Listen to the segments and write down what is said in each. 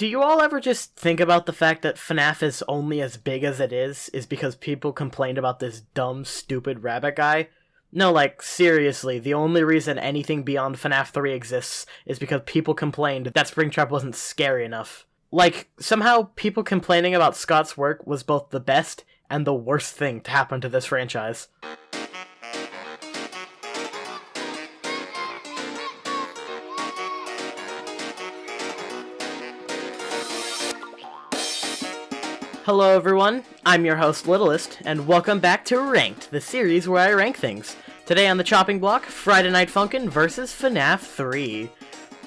Do you all ever just think about the fact that FNAF is only as big as it is because people complained about this dumb, stupid rabbit guy? No, like, seriously, the only reason anything beyond FNAF 3 exists is because people complained that Springtrap wasn't scary enough. Like, somehow people complaining about Scott's work was both the best and the worst thing to happen to this franchise. Hello everyone, I'm your host Littlest, and welcome back to Ranked, the series where I rank things. Today on the chopping block, Friday Night Funkin' vs FNAF 3.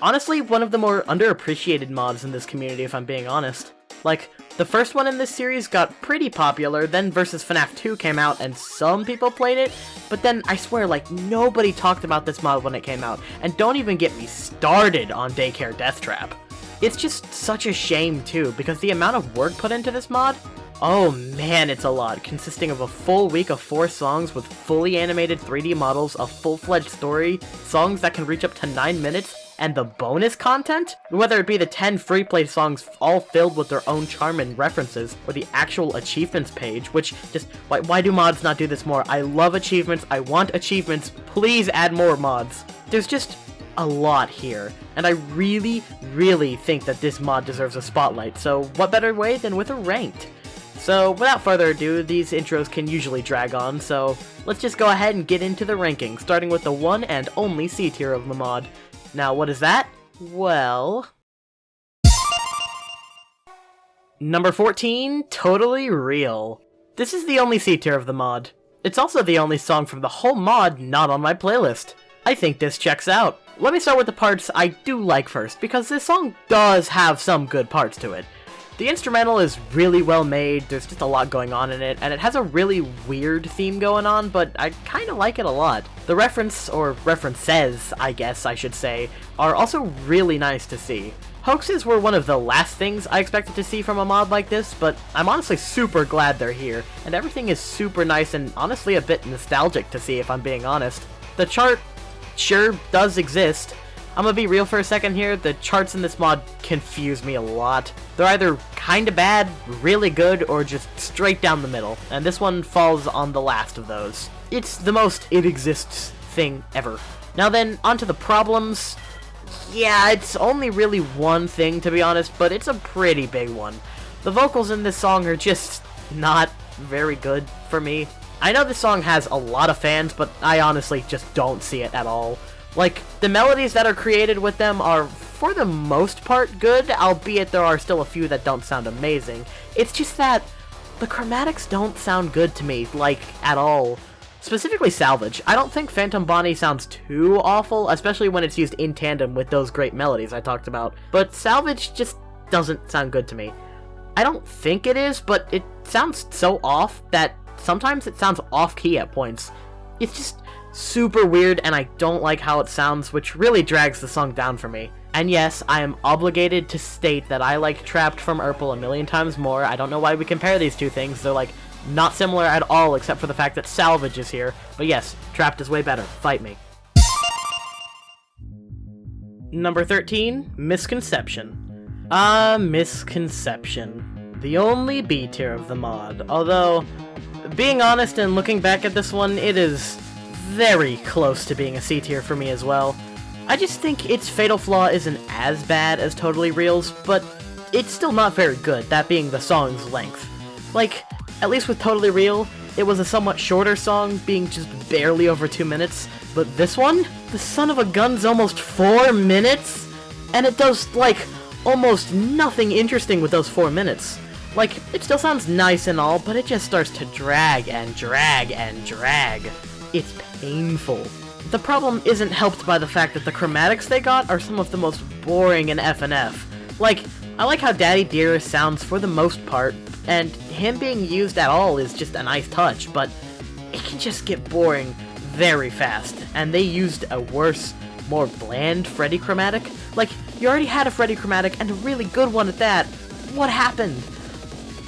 Honestly, one of the more underappreciated mods in this community if I'm being honest. Like, the first one in this series got pretty popular, then vs FNAF 2 came out and some people played it, but then I swear like nobody talked about this mod when it came out, and don't even get me started on Daycare Death Trap. It's just such a shame, too, because the amount of work put into this mod, oh man, it's a lot, consisting of a full week of 4 songs with fully animated 3D models, a full-fledged story, songs that can reach up to 9 minutes, and the bonus content? Whether it be the 10 free play songs all filled with their own charm and references, or the actual achievements page, which just, why do mods not do this more? I love achievements, I want achievements, please add more mods. There's just a lot here, and I really think that this mod deserves a spotlight, so what better way than with a ranked? So without further ado, these intros can usually drag on, so let's just go ahead and get into the ranking, starting with the one and only C tier of the mod. Now what is that? Well... Number 14, Totally Real. This is the only C tier of the mod. It's also the only song from the whole mod not on my playlist. I think this checks out. Let me start with the parts I do like first, because this song does have some good parts to it. The instrumental is really well made, there's just a lot going on in it, and it has a really weird theme going on, but I kinda like it a lot. The reference, or references, I guess I should say, are also really nice to see. Hoaxes were one of the last things I expected to see from a mod like this, but I'm honestly super glad they're here, and everything is super nice and honestly a bit nostalgic to see if I'm being honest. The chart sure does exist. I'm gonna be real for a second here, the charts in this mod confuse me a lot. They're either kinda bad, really good, or just straight down the middle, and this one falls on the last of those. It's the most it exists thing ever. Now then, onto the problems. Yeah, it's only really one thing to be honest, but it's a pretty big one. The vocals in this song are just not very good for me. I know this song has a lot of fans, but I honestly just don't see it at all. Like, the melodies that are created with them are, for the most part, good, albeit there are still a few that don't sound amazing. It's just that the chromatics don't sound good to me, like, at all. Specifically Salvage. I don't think Phantom Bonnie sounds too awful, especially when it's used in tandem with those great melodies I talked about, but Salvage just doesn't sound good to me. I don't think it is, but it sounds so off that sometimes it sounds off-key at points. It's just super weird, and I don't like how it sounds, which really drags the song down for me. And yes, I am obligated to state that I like Trapped from Urple a million times more. I don't know why we compare these two things. They're, like, not similar at all, except for the fact that Salvage is here. But yes, Trapped is way better. Fight me. Number 13, Misconception. Misconception. The only B tier of the mod, although, being honest and looking back at this one, it is very close to being a C tier for me as well. I just think its fatal flaw isn't as bad as Totally Real's, but it's still not very good, that being the song's length. Like, at least with Totally Real, it was a somewhat shorter song, being just barely over 2 minutes, but this one? The son of a gun's almost 4 minutes? And it does, like, almost nothing interesting with those 4 minutes. Like, it still sounds nice and all, but it just starts to drag and drag and drag. It's painful. The problem isn't helped by the fact that the chromatics they got are some of the most boring in FNF. Like, I like how Daddy Dearest sounds for the most part, and him being used at all is just a nice touch, but it can just get boring very fast, and they used a worse, more bland Freddy chromatic. Like, you already had a Freddy chromatic, and a really good one at that. What happened?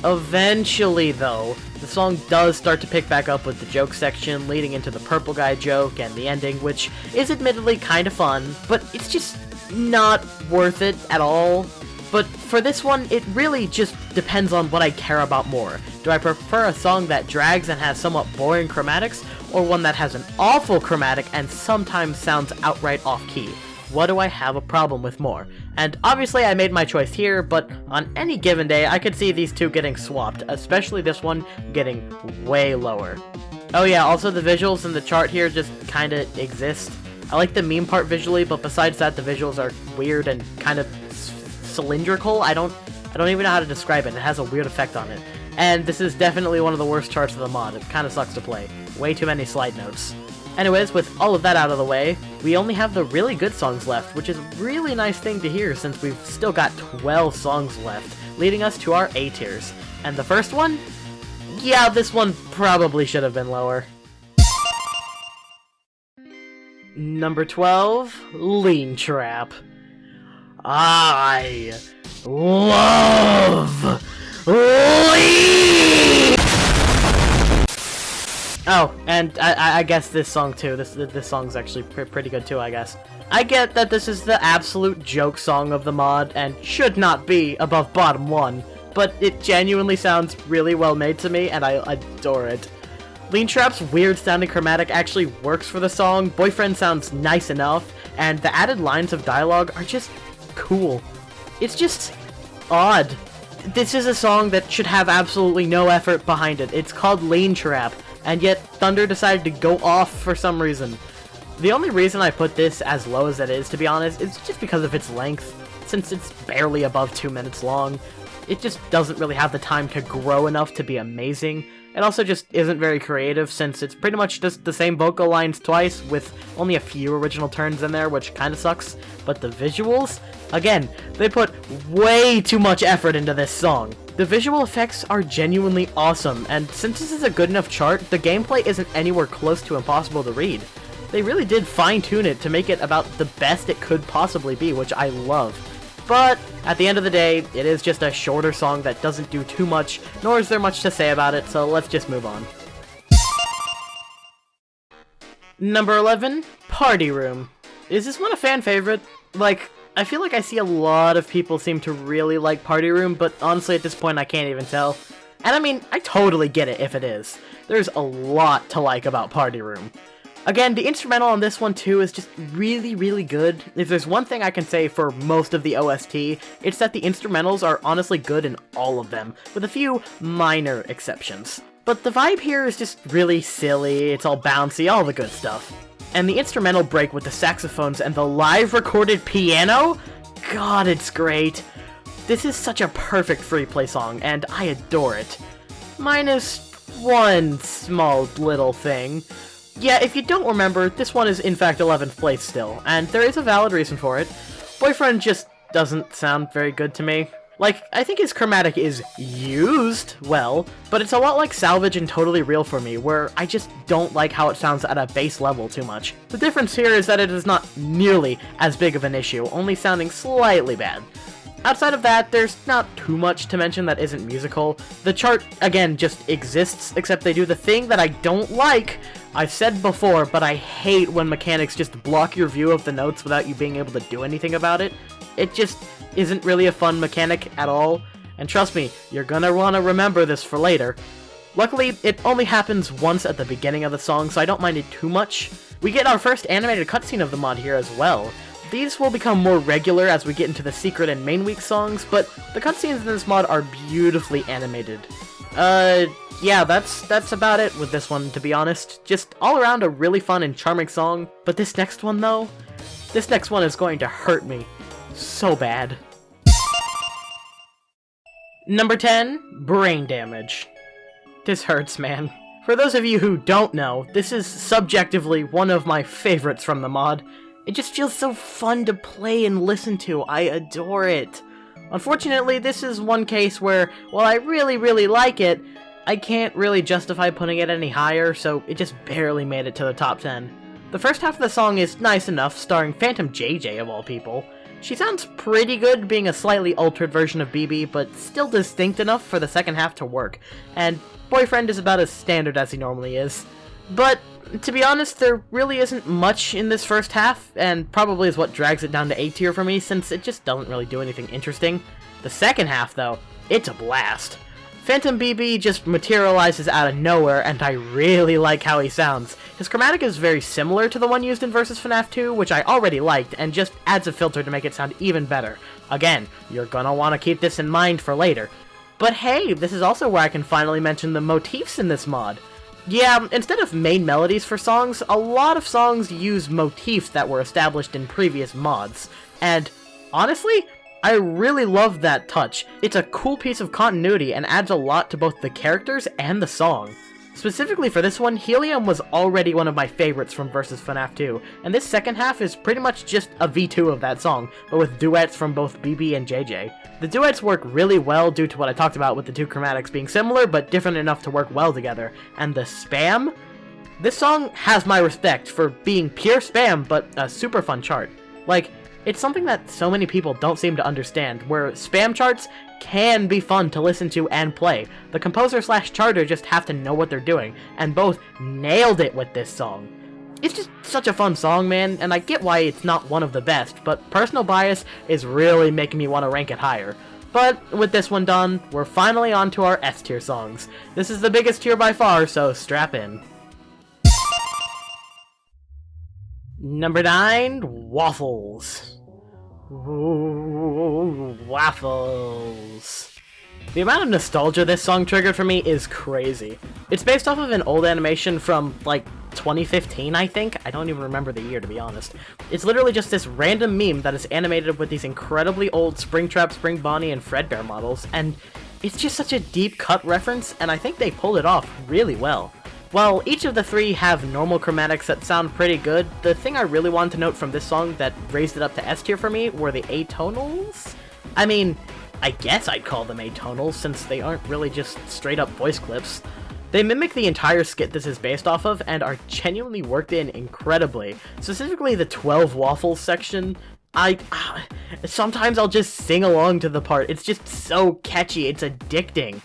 Eventually, though, the song does start to pick back up with the joke section, leading into the purple guy joke and the ending, which is admittedly kind of fun, but it's just not worth it at all. But for this one, it really just depends on what I care about more. Do I prefer a song that drags and has somewhat boring chromatics, or one that has an awful chromatic and sometimes sounds outright off-key? What do I have a problem with more? And obviously I made my choice here, but on any given day I could see these two getting swapped, especially this one getting way lower. Oh yeah, also the visuals in the chart here just kinda exist. I like the meme part visually, but besides that the visuals are weird and kind of cylindrical. I don't even know how to describe it. It has a weird effect on it. And this is definitely one of the worst charts of the mod. It kinda sucks to play. Way too many slide notes. Anyways, with all of that out of the way, we only have the really good songs left, which is a really nice thing to hear since we've still got 12 songs left, leading us to our A tiers. And the first one? Yeah, this one probably should have been lower. Number 12, Lean Trap. I love Lean! Oh, and I guess this song too. This song's actually pretty good too, I guess. I get that this is the absolute joke song of the mod and should not be above bottom 1, but it genuinely sounds really well made to me and I adore it. Lean Trap's weird sounding chromatic actually works for the song, Boyfriend sounds nice enough, and the added lines of dialogue are just cool. It's just odd. This is a song that should have absolutely no effort behind it. It's called Lean Trap, and yet Thunder decided to go off for some reason. The only reason I put this as low as it is, to be honest, is just because of its length. Since it's barely above 2 minutes long, it just doesn't really have the time to grow enough to be amazing. It also just isn't very creative since it's pretty much just the same vocal lines twice with only a few original turns in there, which kinda sucks. But the visuals? Again, they put way too much effort into this song. The visual effects are genuinely awesome, and since this is a good enough chart, the gameplay isn't anywhere close to impossible to read. They really did fine-tune it to make it about the best it could possibly be, which I love. But at the end of the day, it is just a shorter song that doesn't do too much, nor is there much to say about it, so let's just move on. Number 11, Party Room. Is this one a fan favorite? Like, I feel like I see a lot of people seem to really like Party Room, but honestly at this point I can't even tell. And I mean, I totally get it if it is. There's a lot to like about Party Room. Again, the instrumental on this one too is just really, really good. If there's one thing I can say for most of the OST, it's that the instrumentals are honestly good in all of them, with a few minor exceptions. But the vibe here is just really silly, it's all bouncy, all the good stuff. And the instrumental break with the saxophones and the live recorded piano? God, it's great. This is such a perfect free play song, and I adore it. Minus one small little thing. Yeah, if you don't remember, this one is in fact 11th place still, and there is a valid reason for it. Boyfriend just doesn't sound very good to me. Like, I think his chromatic is used well, but it's a lot like Salvage and Totally Real for me, where I just don't like how it sounds at a base level too much. The difference here is that it is not nearly as big of an issue, only sounding slightly bad. Outside of that, there's not too much to mention that isn't musical. The chart, again, just exists, except they do the thing that I don't like. I've said before, but I hate when mechanics just block your view of the notes without you being able to do anything about it. It just isn't really a fun mechanic at all, and trust me, you're gonna wanna remember this for later. Luckily, it only happens once at the beginning of the song, so I don't mind it too much. We get our first animated cutscene of the mod here as well. These will become more regular as we get into the secret and main week songs, but the cutscenes in this mod are beautifully animated. Yeah, that's about it with this one, to be honest. Just all around a really fun and charming song, but this next one though? This next one is going to hurt me so bad. Number 10, Brain Damage. This hurts, man. For those of you who don't know, this is subjectively one of my favorites from the mod. It just feels so fun to play and listen to. I adore it. Unfortunately, this is one case where, while I really, really like it, I can't really justify putting it any higher, so it just barely made it to the top 10. The first half of the song is nice enough, starring Phantom JJ of all people. She sounds pretty good, being a slightly altered version of BB, but still distinct enough for the second half to work, and Boyfriend is about as standard as he normally is. But to be honest, there really isn't much in this first half, and probably is what drags it down to A tier for me, since it just doesn't really do anything interesting. The second half, though, it's a blast. Phantom BB just materializes out of nowhere, and I really like how he sounds. His chromatic is very similar to the one used in Vs FNaF 2, which I already liked, and just adds a filter to make it sound even better. Again, you're gonna want to keep this in mind for later. But hey, this is also where I can finally mention the motifs in this mod. Yeah, instead of main melodies for songs, a lot of songs use motifs that were established in previous mods. And honestly, I really love that touch. It's a cool piece of continuity and adds a lot to both the characters and the song. Specifically for this one, Helium was already one of my favorites from Vs FNaF 2, and this second half is pretty much just a V2 of that song, but with duets from both BB and JJ. The duets work really well due to what I talked about with the two chromatics being similar, but different enough to work well together. And the spam? This song has my respect for being pure spam, but a super fun chart. Like, it's something that so many people don't seem to understand, where spam charts can be fun to listen to and play. The composer/charter just have to know what they're doing, and both nailed it with this song. It's just such a fun song, man, and I get why it's not one of the best, but personal bias is really making me want to rank it higher. But with this one done, we're finally on to our S tier songs. This is the biggest tier by far, so strap in. Number 9, Waffles. Ooh, waffles. The amount of nostalgia this song triggered for me is crazy. It's based off of an old animation from, like, 2015, I think? I don't even remember the year, to be honest. It's literally just this random meme that is animated with these incredibly old Springtrap, Spring Bonnie, and Fredbear models, and it's just such a deep cut reference, and I think they pulled it off really well. While each of the three have normal chromatics that sound pretty good, the thing I really wanted to note from this song that raised it up to S tier for me were the atonals. I mean, I guess I'd call them atonals, since they aren't really just straight up voice clips. They mimic the entire skit this is based off of, and are genuinely worked in incredibly. Specifically the 12 waffles section. Sometimes I'll just sing along to the part, it's just so catchy, it's addicting.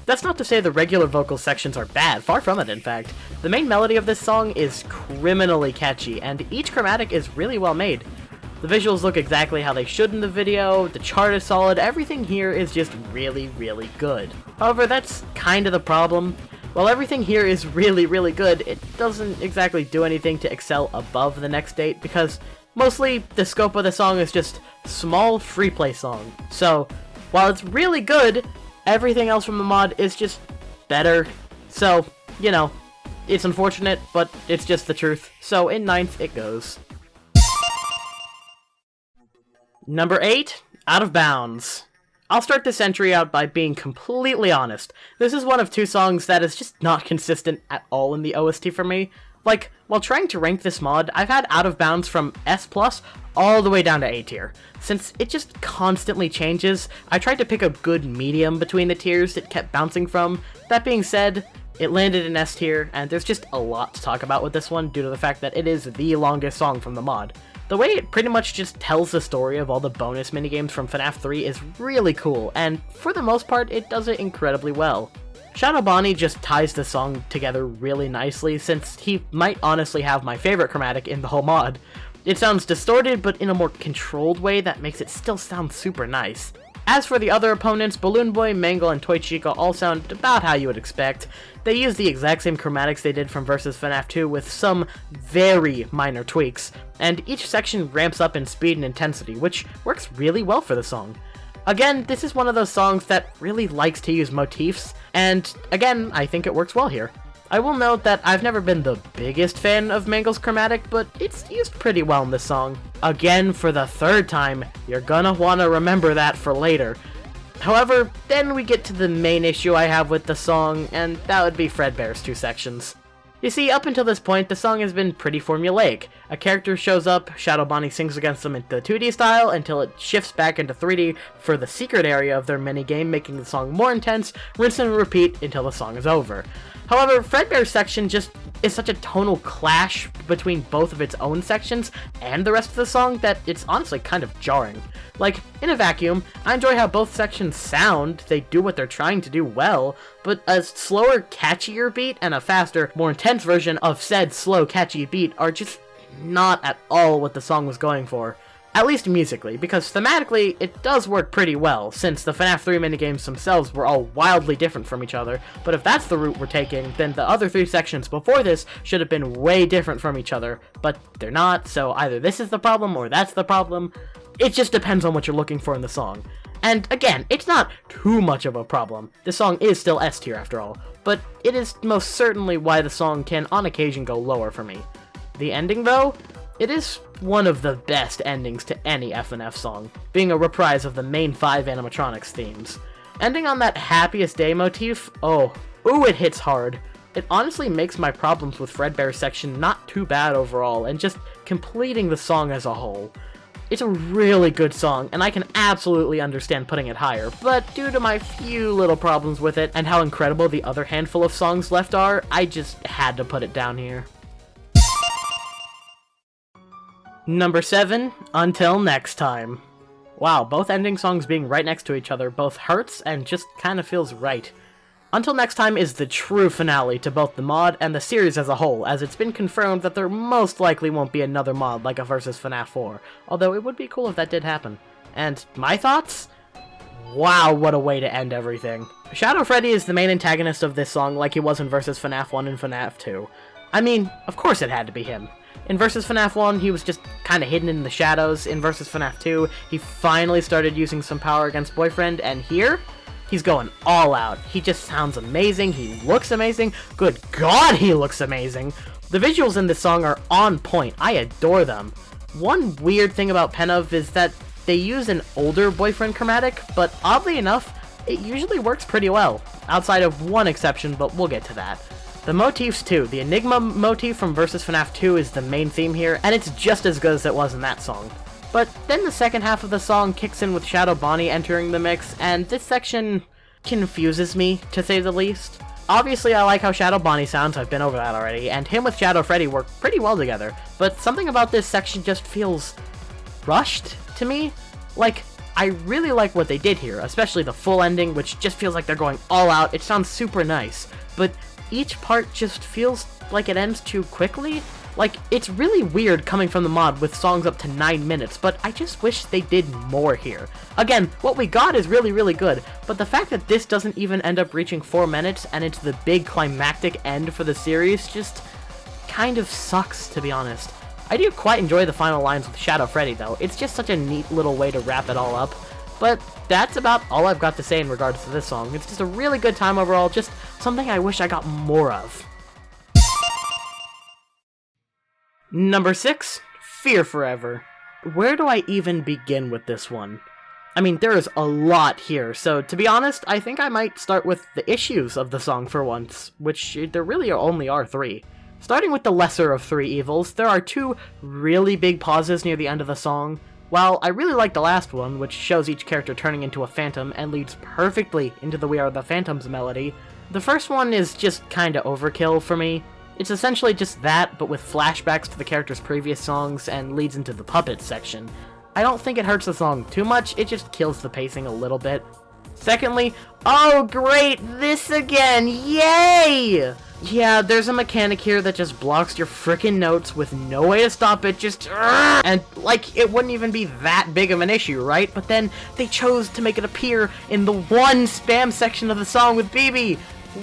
That's not to say the regular vocal sections are bad, far from it in fact. The main melody of this song is criminally catchy, and each chromatic is really well made. The visuals look exactly how they should in the video, the chart is solid, everything here is just really, really good. However, that's kind of the problem. While everything here is really, really good, it doesn't exactly do anything to excel above the next date, because mostly the scope of the song is just small free play song. So, while it's really good, everything else from the mod is just better. So, you know, it's unfortunate, but it's just the truth. So in 9th it goes. Number 8, Out of Bounds. I'll start this entry out by being completely honest. This is one of two songs that is just not consistent at all in the OST for me. Like, while trying to rank this mod, I've had Out of Bounds from S+, all the way down to A tier. Since it just constantly changes, I tried to pick a good medium between the tiers it kept bouncing from. That being said, it landed in S tier, and there's just a lot to talk about with this one due to the fact that it is the longest song from the mod. The way it pretty much just tells the story of all the bonus minigames from FNaF 3 is really cool, and for the most part, it does it incredibly well. Shadow Bonnie just ties the song together really nicely, since he might honestly have my favorite chromatic in the whole mod. It sounds distorted, but in a more controlled way that makes it still sound super nice. As for the other opponents, Balloon Boy, Mangle, and Toy Chica all sound about how you would expect. They use the exact same chromatics they did from Vs FNaF 2 with some very minor tweaks, and each section ramps up in speed and intensity, which works really well for the song. Again, this is one of those songs that really likes to use motifs, and again, I think it works well here. I will note that I've never been the biggest fan of Mangle's chromatic, but it's used pretty well in this song. Again, for the third time, you're gonna wanna remember that for later. However, then we get to the main issue I have with the song, and that would be Fredbear's two sections. You see, up until this point, the song has been pretty formulaic. A character shows up, Shadow Bonnie sings against them in the 2D style until it shifts back into 3D for the secret area of their minigame, making the song more intense, rinse and repeat until the song is over. However, Fredbear's section just is such a tonal clash between both of its own sections and the rest of the song that it's honestly kind of jarring. Like, in a vacuum, I enjoy how both sections sound, they do what they're trying to do well, but a slower, catchier beat and a faster, more intense version of said slow, catchy beat are just not at all what the song was going for. At least musically, because thematically, it does work pretty well, since the FNAF 3 minigames themselves were all wildly different from each other, but if that's the route we're taking, then the other 3 sections before this should have been way different from each other, but they're not, so either this is the problem or that's the problem. It just depends on what you're looking for in the song. And again, it's not too much of a problem. The song is still S tier after all, but it is most certainly why the song can on occasion go lower for me. The ending though? It is one of the best endings to any FNF song, being a reprise of the main 5 animatronics themes. Ending on that happiest day motif, ooh, it hits hard. It honestly makes my problems with Fredbear's section not too bad overall, and just completing the song as a whole. It's a really good song, and I can absolutely understand putting it higher, but due to my few little problems with it, and how incredible the other handful of songs left are, I just had to put it down here. Number 7, Until Next Time. Wow, both ending songs being right next to each other both hurts and just kinda feels right. Until Next Time is the true finale to both the mod and the series as a whole, as it's been confirmed that there most likely won't be another mod like a Versus FNAF 4, although it would be cool if that did happen. And my thoughts? Wow, what a way to end everything. Shadow Freddy is the main antagonist of this song like he was in Versus FNAF 1 and FNAF 2. I mean, of course it had to be him. In Versus FNAF 1, he was just kinda hidden in the shadows. In Versus FNAF 2, he finally started using some power against Boyfriend, and here, he's going all out. He just sounds amazing, he looks amazing, good god he looks amazing! The visuals in this song are on point, I adore them. One weird thing about FNF is that they use an older Boyfriend chromatic, but oddly enough, it usually works pretty well. Outside of one exception, but we'll get to that. The motifs too. The Enigma motif from Versus FNAF 2 is the main theme here, and it's just as good as it was in that song. But then the second half of the song kicks in with Shadow Bonnie entering the mix, and this section confuses me, to say the least. Obviously I like how Shadow Bonnie sounds, I've been over that already, and him with Shadow Freddy work pretty well together, but something about this section just feels rushed to me. Like, I really like what they did here, especially the full ending, which just feels like they're going all out. It sounds super nice, but each part just feels like it ends too quickly. Like, it's really weird coming from the mod with songs up to 9 minutes, but I just wish they did more here. Again, what we got is really, really good, but the fact that this doesn't even end up reaching 4 minutes and it's the big climactic end for the series just kind of sucks, to be honest. I do quite enjoy the final lines with Shadow Freddy though. It's just such a neat little way to wrap it all up. But that's about all I've got to say in regards to this song. It's just a really good time overall, just something I wish I got more of. Number 6, Fear Forever. Where do I even begin with this one? I mean, there is a lot here, so to be honest, I think I might start with the issues of the song for once, which there really only are 3. Starting with the lesser of 3 evils, there are 2 really big pauses near the end of the song. While I really like the last one, which shows each character turning into a phantom and leads perfectly into the We Are the Phantoms melody, the first one is just kinda overkill for me. It's essentially just that, but with flashbacks to the character's previous songs and leads into the puppet section. I don't think it hurts the song too much, it just kills the pacing a little bit. Secondly, oh great, this again, yay! Yeah, there's a mechanic here that just blocks your frickin' notes with no way to stop it, just and like, it wouldn't even be that big of an issue, right? But then they chose to make it appear in the one spam section of the song with BB.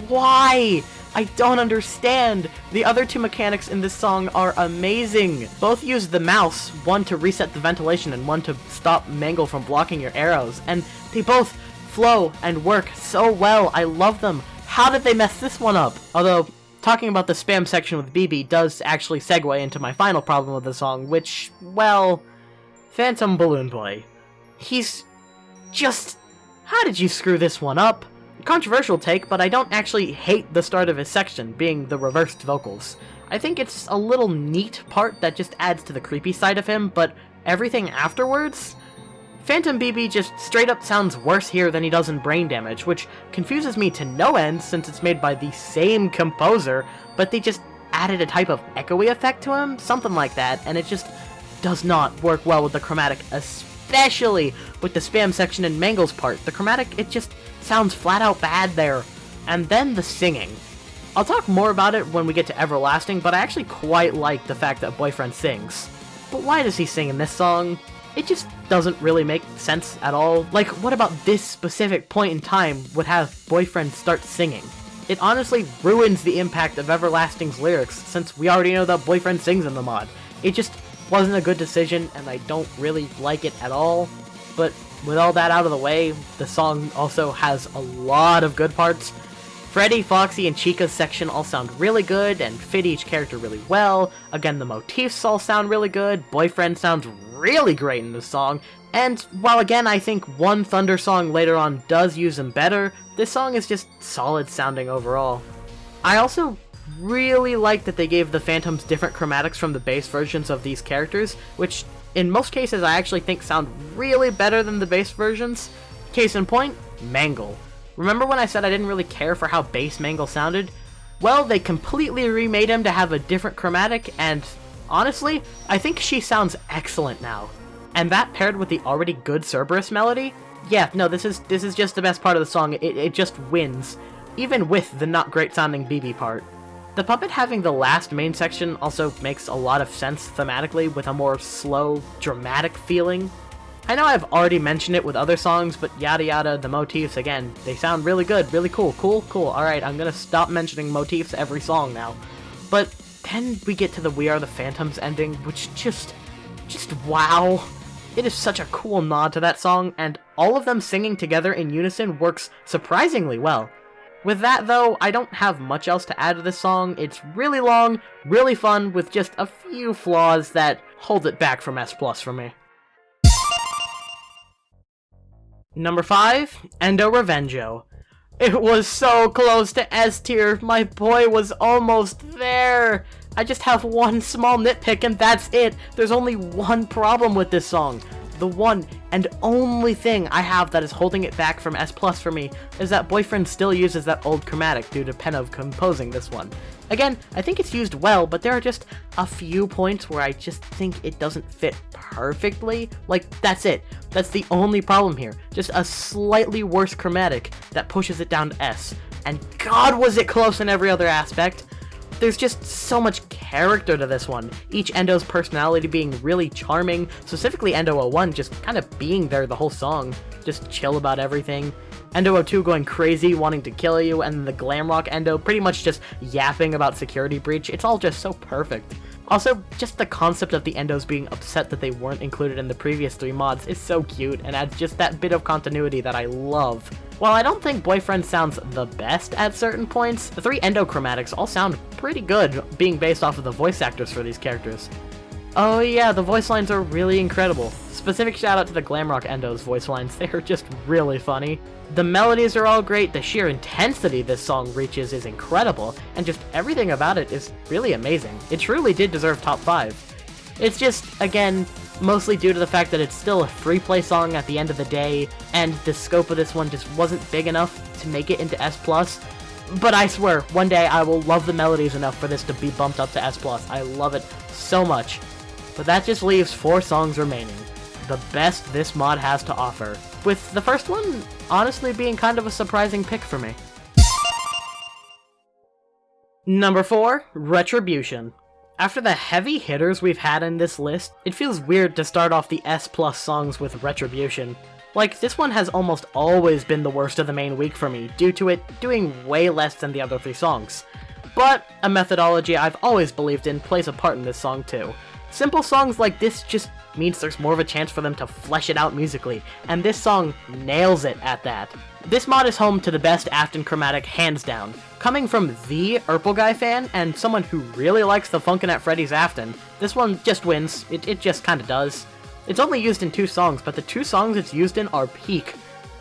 Why? I don't understand. The other 2 mechanics in this song are amazing. Both use the mouse, one to reset the ventilation and one to stop Mangle from blocking your arrows, and they both flow and work so well. I love them. How did they mess this one up? Although, talking about the spam section with BB does actually segue into my final problem with the song, which, well, Phantom Balloon Boy. He's just... How did you screw this one up? Controversial take, but I don't actually hate the start of his section, being the reversed vocals. I think it's a little neat part that just adds to the creepy side of him, but everything afterwards? Phantom BB just straight up sounds worse here than he does in Brain Damage, which confuses me to no end since it's made by the same composer, but they just added a type of echoey effect to him, something like that, and it just does not work well with the chromatic, especially with the spam section in Mangle's part. The chromatic, it just sounds flat out bad there. And then the singing. I'll talk more about it when we get to Everlasting, but I actually quite like the fact that Boyfriend sings. But why does he sing in this song? It just doesn't really make sense at all. Like, what about this specific point in time would have Boyfriend start singing? It honestly ruins the impact of Everlasting's lyrics, since we already know that Boyfriend sings in the mod. It just wasn't a good decision, and I don't really like it at all. But with all that out of the way, the song also has a lot of good parts. Freddy, Foxy, and Chica's section all sound really good, and fit each character really well. Again, the motifs all sound really good, Boyfriend sounds really great in this song, and while again I think one Thunder song later on does use them better, this song is just solid sounding overall. I also really like that they gave the Phantoms different chromatics from the base versions of these characters, which in most cases I actually think sound really better than the base versions. Case in point, Mangle. Remember when I said I didn't really care for how base Mangle sounded? Well, they completely remade him to have a different chromatic, and honestly, I think she sounds excellent now. And that paired with the already good Cerberus melody? Yeah, no, this is just the best part of the song. It just wins, even with the not great sounding BB part. The puppet having the last main section also makes a lot of sense thematically with a more slow, dramatic feeling. I know I've already mentioned it with other songs, but yada yada, the motifs, again, they sound really good, really cool, cool. Alright, I'm gonna stop mentioning motifs every song now. But then we get to the We Are the Phantoms ending, which just wow. It is such a cool nod to that song, and all of them singing together in unison works surprisingly well. With that though, I don't have much else to add to this song. It's really long, really fun, with just a few flaws that hold it back from S+ for me. Number 5, Endo Revenjo. It was so close to S tier, my boy was almost there! I just have one small nitpick and that's it! There's only one problem with this song. The one and only thing I have that is holding it back from S+ for me is that Boyfriend still uses that old chromatic due to Penov composing this one. Again, I think it's used well, but there are just a few points where I just think it doesn't fit perfectly. Like, that's it. That's the only problem here. Just a slightly worse chromatic that pushes it down to S. And God, was it close in every other aspect. There's just so much character to this one, each Endo's personality being really charming, specifically Endo 01 just kind of being there the whole song, just chill about everything. Endo 02 going crazy, wanting to kill you, and the glam rock Endo pretty much just yapping about security breach. It's all just so perfect. Also, just the concept of the Endos being upset that they weren't included in the previous 3 mods is so cute, and adds just that bit of continuity that I love. While I don't think Boyfriend sounds the best at certain points, the 3 Endo chromatics all sound pretty good, being based off of the voice actors for these characters. Oh yeah, the voice lines are really incredible. Specific shout out to the Glamrock Endo's voice lines, they are just really funny. The melodies are all great, the sheer intensity this song reaches is incredible, and just everything about it is really amazing. It truly did deserve top 5. It's just, again, mostly due to the fact that it's still a free play song at the end of the day, and the scope of this one just wasn't big enough to make it into S+. But I swear, one day I will love the melodies enough for this to be bumped up to S+. I love it so much. But that just leaves 4 songs remaining. The best this mod has to offer. With the first one, honestly being kind of a surprising pick for me. Number 4, Retribution. After the heavy hitters we've had in this list, it feels weird to start off the S+ songs with Retribution. Like, this one has almost always been the worst of the main week for me, due to it doing way less than the other 3 songs. But a methodology I've always believed in plays a part in this song too. Simple songs like this just means there's more of a chance for them to flesh it out musically, and this song nails it at that. This mod is home to the best Afton chromatic hands down. Coming from the Guy fan, and someone who really likes the Funkin at Freddy's Afton, this one just wins. It just kinda does. It's only used in 2 songs, but the 2 songs it's used in are peak.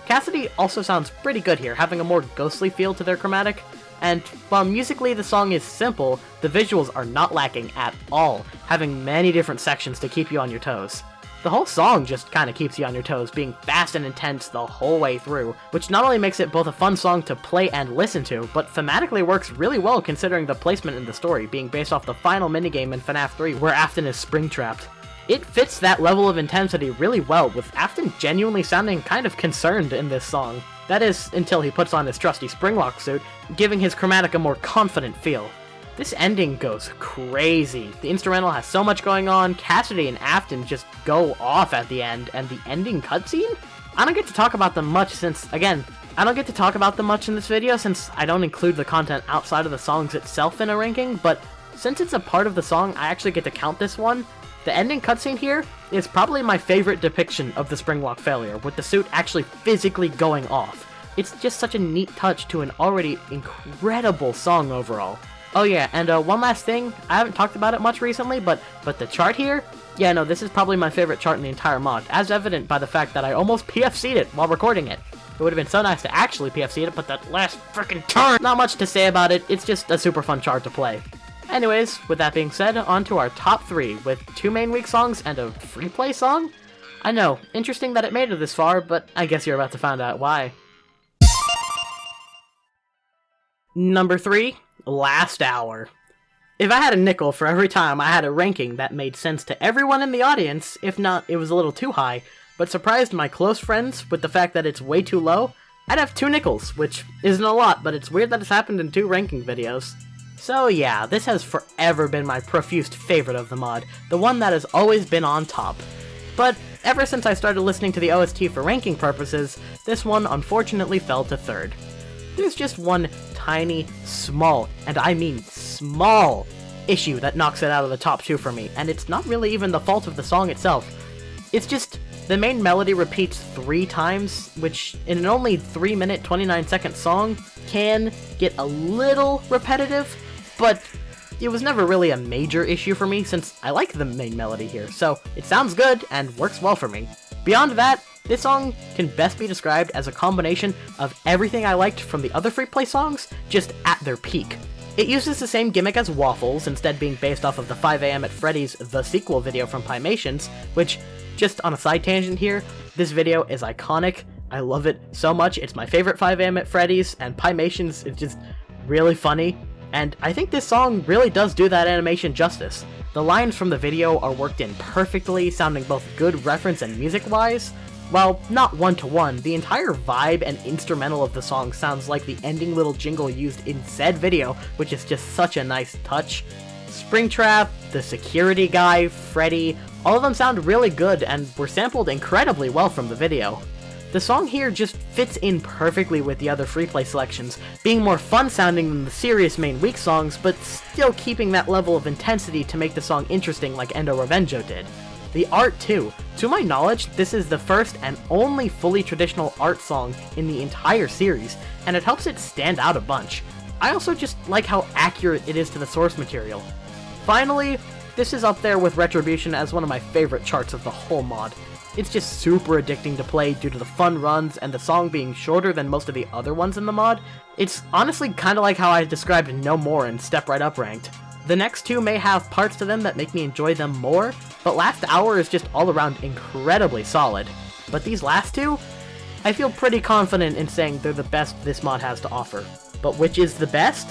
Cassidy also sounds pretty good here, having a more ghostly feel to their chromatic. And while musically the song is simple, the visuals are not lacking at all, having many different sections to keep you on your toes. The whole song just kinda keeps you on your toes, being fast and intense the whole way through, which not only makes it both a fun song to play and listen to, but thematically works really well considering the placement in the story, being based off the final minigame in FNaF 3 where Afton is springtrapped. It fits that level of intensity really well, with Afton genuinely sounding kind of concerned in this song. That is, until he puts on his trusty springlock suit, giving his chromatic a more confident feel. This ending goes crazy. The instrumental has so much going on, Cassidy and Afton just go off at the end, and the ending cutscene? I don't get to talk about them much since, again, I don't get to talk about them much in this video since I don't include the content outside of the songs itself in a ranking, but since it's a part of the song, I actually get to count this one. The ending cutscene here is probably my favorite depiction of the springlock failure, with the suit actually physically going off. It's just such a neat touch to an already incredible song overall. Oh yeah, and one last thing, I haven't talked about it much recently, but the chart here? Yeah, no, this is probably my favorite chart in the entire mod, as evident by the fact that I almost PFC'd it while recording it. It would have been so nice to actually PFC it, but that last frickin' turn! Not much to say about it, it's just a super fun chart to play. Anyways, with that being said, on to our top 3, with 2 main week songs and a free play song? I know, interesting that it made it this far, but I guess you're about to find out why. Number 3. Last Hour. If I had a nickel for every time I had a ranking that made sense to everyone in the audience, if not it was a little too high, but surprised my close friends with the fact that it's way too low, I'd have 2 nickels, which isn't a lot, but it's weird that it's happened in 2 ranking videos. So yeah, this has forever been my profuse favorite of the mod, the one that has always been on top. But ever since I started listening to the OST for ranking purposes, this one unfortunately fell to 3rd. There's just one tiny, small, and I mean small, issue that knocks it out of the top 2 for me, and it's not really even the fault of the song itself. It's just, the main melody repeats 3 times, which in an only 3-minute 29-second song can get a little repetitive, but it was never really a major issue for me since I like the main melody here, so it sounds good and works well for me. Beyond that, this song can best be described as a combination of everything I liked from the other free play songs, just at their peak. It uses the same gimmick as Waffles, instead being based off of the 5 AM at Freddy's The Sequel video from Pymations, which, just on a side tangent here, this video is iconic. I love it so much. It's my favorite 5 AM at Freddy's, and Pymations is just really funny. And I think this song really does do that animation justice. The lines from the video are worked in perfectly, sounding both good reference and music-wise. While not one-to-one, the entire vibe and instrumental of the song sounds like the ending little jingle used in said video, which is just such a nice touch. Springtrap, the security guy, Freddy, all of them sound really good and were sampled incredibly well from the video. The song here just fits in perfectly with the other free play selections, being more fun sounding than the serious main week songs, but still keeping that level of intensity to make the song interesting like Endo Revenjo did. The art too. To my knowledge, this is the first and only fully traditional art song in the entire series, and it helps it stand out a bunch. I also just like how accurate it is to the source material. Finally, this is up there with Retribution as one of my favorite charts of the whole mod. It's just super addicting to play due to the fun runs and the song being shorter than most of the other ones in the mod. It's honestly kinda like how I described No More in Step Right Up Ranked. The next 2 may have parts to them that make me enjoy them more, but Last Hour is just all around incredibly solid. But these last 2, I feel pretty confident in saying they're the best this mod has to offer. But which is the best?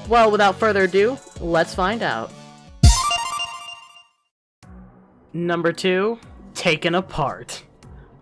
Well, without further ado, let's find out. Number 2, Taken Apart.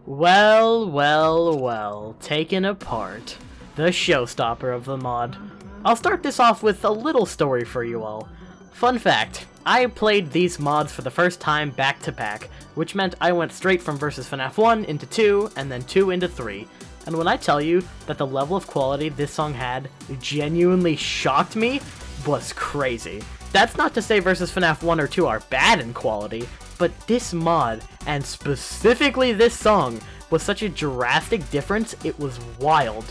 Well, Taken Apart. The showstopper of the mod. I'll start this off with a little story for you all. Fun fact, I played these mods for the first time back to back, which meant I went straight from vs FNaF 1 into 2, and then 2 into 3. And when I tell you that the level of quality this song had genuinely shocked me, was crazy. That's not to say vs FNaF 1 or 2 are bad in quality, but this mod, and specifically this song, was such a drastic difference, it was wild.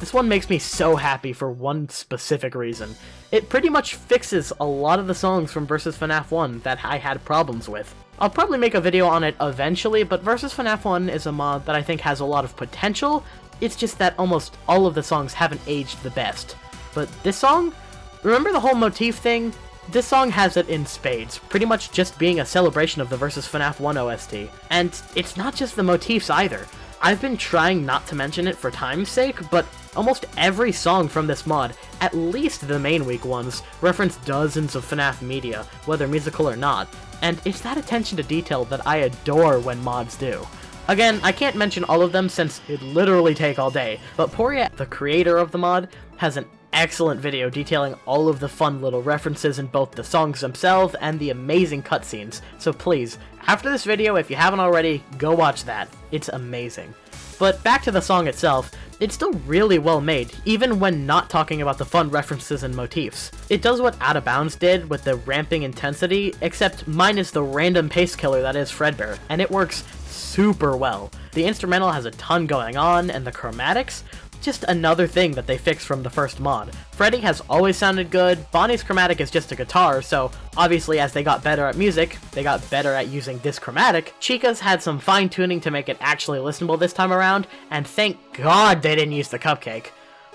This one makes me so happy for one specific reason. It pretty much fixes a lot of the songs from vs FNaF 1 that I had problems with. I'll probably make a video on it eventually, but vs FNaF 1 is a mod that I think has a lot of potential. It's just that almost all of the songs haven't aged the best. But this song? Remember the whole motif thing? This song has it in spades, pretty much just being a celebration of the Versus FNaF 1 OST. And it's not just the motifs either. I've been trying not to mention it for time's sake, but almost every song from this mod, at least the main week ones, reference dozens of FNaF media, whether musical or not, and it's that attention to detail that I adore when mods do. Again, I can't mention all of them since it'd literally take all day, but Poria, the creator of the mod, has an excellent video detailing all of the fun little references in both the songs themselves and the amazing cutscenes, so please, after this video, if you haven't already, go watch that. It's amazing. But back to the song itself, it's still really well made, even when not talking about the fun references and motifs. It does what Out of Bounds did with the ramping intensity, except minus the random pace killer that is Fredbear, and it works super well. The instrumental has a ton going on, and the chromatics? Just another thing that they fixed from the first mod. Freddy has always sounded good, Bonnie's chromatic is just a guitar, so obviously as they got better at music, they got better at using this chromatic. Chica's had some fine-tuning to make it actually listenable this time around, and thank God they didn't use the cupcake.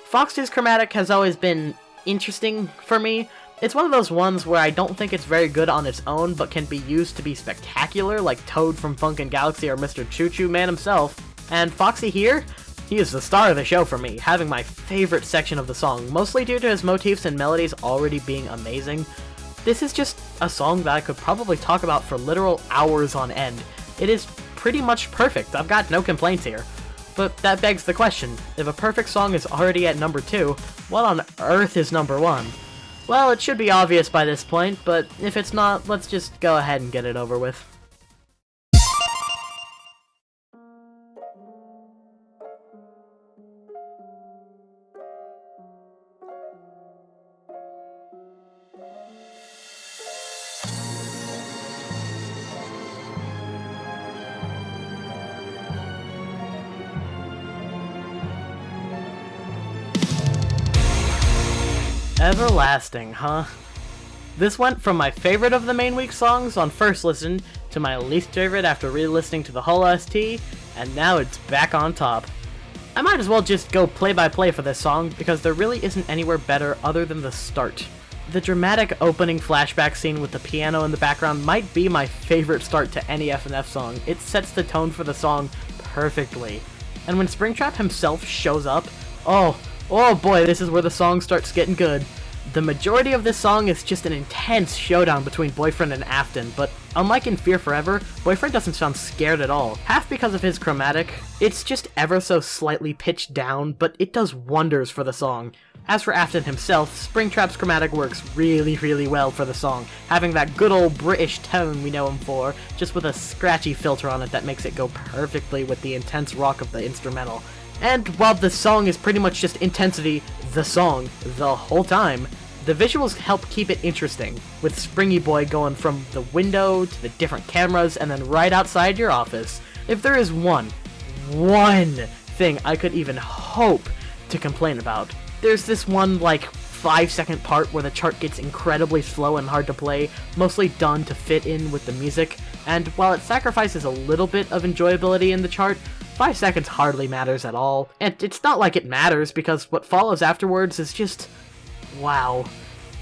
Foxy's chromatic has always been interesting for me. It's one of those ones where I don't think it's very good on its own, but can be used to be spectacular, like Toad from Funkin Galaxy or Mr. Choo Choo Man himself. And Foxy here? He is the star of the show for me, having my favorite section of the song, mostly due to his motifs and melodies already being amazing. This is just a song that I could probably talk about for literal hours on end. It is pretty much perfect, I've got no complaints here. But that begs the question, if a perfect song is already at number 2, what on earth is number 1? Well, it should be obvious by this point, but if it's not, let's just go ahead and get it over with. Everlasting, huh? This went from my favorite of the main week songs on first listen to my least favorite after re-listening to the whole OST, and now it's back on top. I might as well just go play by play for this song because there really isn't anywhere better other than the start. The dramatic opening flashback scene with the piano in the background might be my favorite start to any FNF song. It sets the tone for the song perfectly. And when Springtrap himself shows up, oh boy, this is where the song starts getting good. The majority of this song is just an intense showdown between Boyfriend and Afton, but unlike in Fear Forever, Boyfriend doesn't sound scared at all. Half because of his chromatic, it's just ever so slightly pitched down, but it does wonders for the song. As for Afton himself, Springtrap's chromatic works really well for the song, having that good old British tone we know him for, just with a scratchy filter on it that makes it go perfectly with the intense rock of the instrumental. And while the song is pretty much just intensity, the song, the whole time, the visuals help keep it interesting, with Springy Boy going from the window to the different cameras and then right outside your office. If there is one thing I could even hope to complain about, there's this one, like, 5-second part where the chart gets incredibly slow and hard to play, mostly done to fit in with the music, and while it sacrifices a little bit of enjoyability in the chart, 5 seconds hardly matters at all. And it's not like it matters, because what follows afterwards is just wow.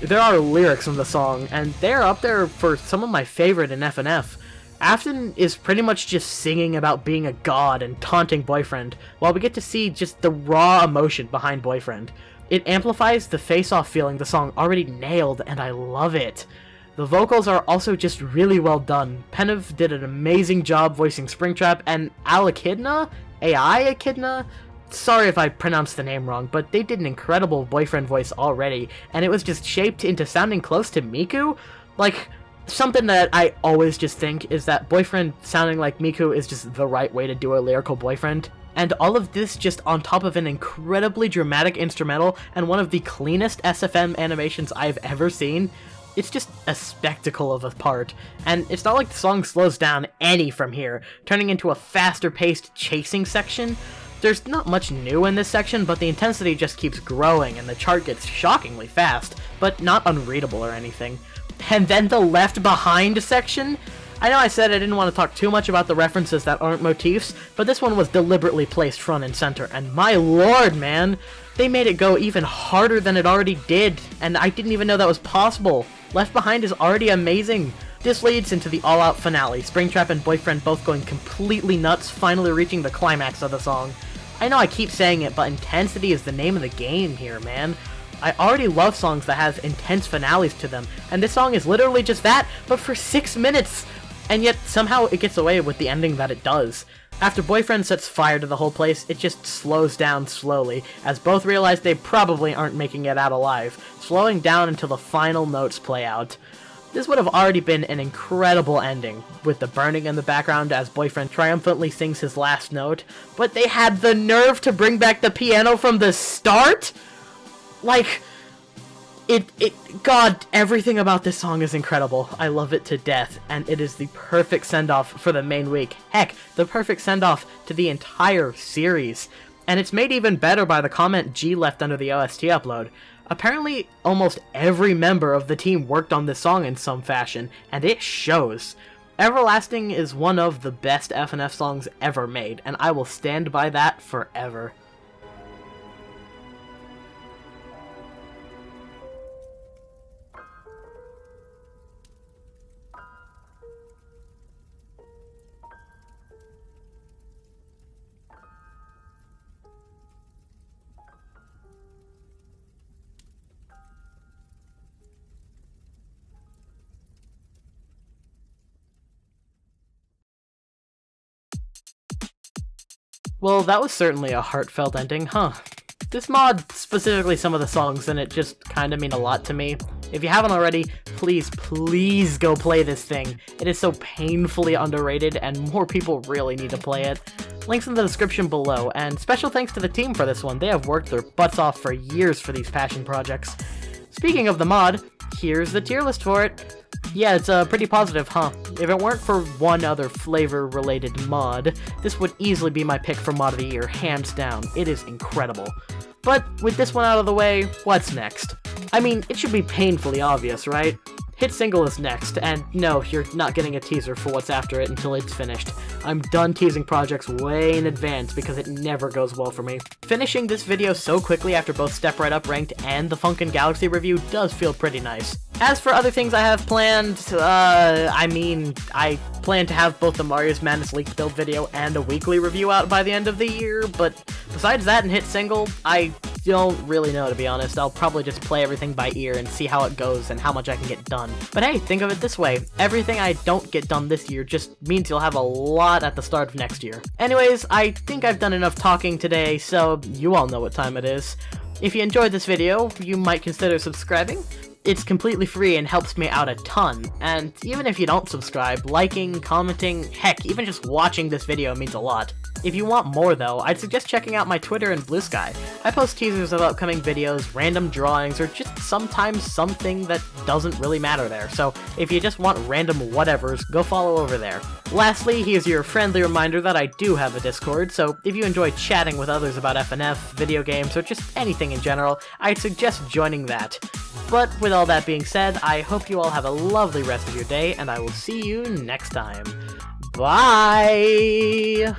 There are lyrics from the song, and they're up there for some of my favorite in FNF. Afton is pretty much just singing about being a god and taunting Boyfriend, while we get to see just the raw emotion behind Boyfriend. It amplifies the face-off feeling the song already nailed, and I love it. The vocals are also just really well done. Penev did an amazing job voicing Springtrap, and AI Echidna? Sorry if I pronounced the name wrong, but they did an incredible Boyfriend voice already, and it was just shaped into sounding close to Miku. Like, something that I always just think is that Boyfriend sounding like Miku is just the right way to do a lyrical Boyfriend. And all of this just on top of an incredibly dramatic instrumental and one of the cleanest SFM animations I've ever seen. It's just a spectacle of a part, and it's not like the song slows down any from here, turning into a faster-paced chasing section. There's not much new in this section, but the intensity just keeps growing and the chart gets shockingly fast, but not unreadable or anything. And then the Left Behind section? I know I said I didn't want to talk too much about the references that aren't motifs, but this one was deliberately placed front and center, and my lord, man! They made it go even harder than it already did, and I didn't even know that was possible. Left Behind is already amazing. This leads into the all-out finale, Springtrap and Boyfriend both going completely nuts, finally reaching the climax of the song. I know I keep saying it, but intensity is the name of the game here, man. I already love songs that have intense finales to them, and this song is literally just that, but for 6 minutes! And yet, somehow it gets away with the ending that it does. After Boyfriend sets fire to the whole place, it just slows down slowly, as both realize they probably aren't making it out alive, slowing down until the final notes play out. This would have already been an incredible ending, with the burning in the background as Boyfriend triumphantly sings his last note, but they had the nerve to bring back the piano from the start?! Like, God, everything about this song is incredible. I love it to death, and it is the perfect send-off for the main week. Heck, the perfect send-off to the entire series. And it's made even better by the comment G left under the OST upload. Apparently, almost every member of the team worked on this song in some fashion, and it shows. Everlasting is one of the best FNF songs ever made, and I will stand by that forever. Well, that was certainly a heartfelt ending, huh? This mod, specifically some of the songs in it, just kinda mean a lot to me. If you haven't already, please go play this thing. It is so painfully underrated, and more people really need to play it. Links in the description below, and special thanks to the team for this one. They have worked their butts off for years for these passion projects. Speaking of the mod, here's the tier list for it. Yeah, it's pretty positive, huh? If it weren't for one other flavor-related mod, this would easily be my pick for mod of the year, hands down. It is incredible. But with this one out of the way, what's next? I mean, it should be painfully obvious, right? Hit Single is next, and no, you're not getting a teaser for what's after it until it's finished. I'm done teasing projects way in advance because it never goes well for me. Finishing this video so quickly after both Step Right Up Ranked and the Funkin Galaxy review does feel pretty nice. As for other things I have planned, I plan to have both the Mario's Madness leaked build video and a weekly review out by the end of the year, but besides that and Hit Single, I don't really know, to be honest. I'll probably just play everything by ear and see how it goes and how much I can get done. But hey, think of it this way, everything I don't get done this year just means you'll have a lot at the start of next year. Anyways, I think I've done enough talking today, so you all know what time it is. If you enjoyed this video, you might consider subscribing. It's completely free and helps me out a ton, and even if you don't subscribe, liking, commenting, heck, even just watching this video means a lot. If you want more though, I'd suggest checking out my Twitter and Blue Sky. I post teasers of upcoming videos, random drawings, or just sometimes something that doesn't really matter there, so if you just want random whatevers, go follow over there. Lastly, here's your friendly reminder that I do have a Discord, so if you enjoy chatting with others about FNF, video games, or just anything in general, I'd suggest joining that. But with all that being said, I hope you all have a lovely rest of your day, and I will see you next time. Bye!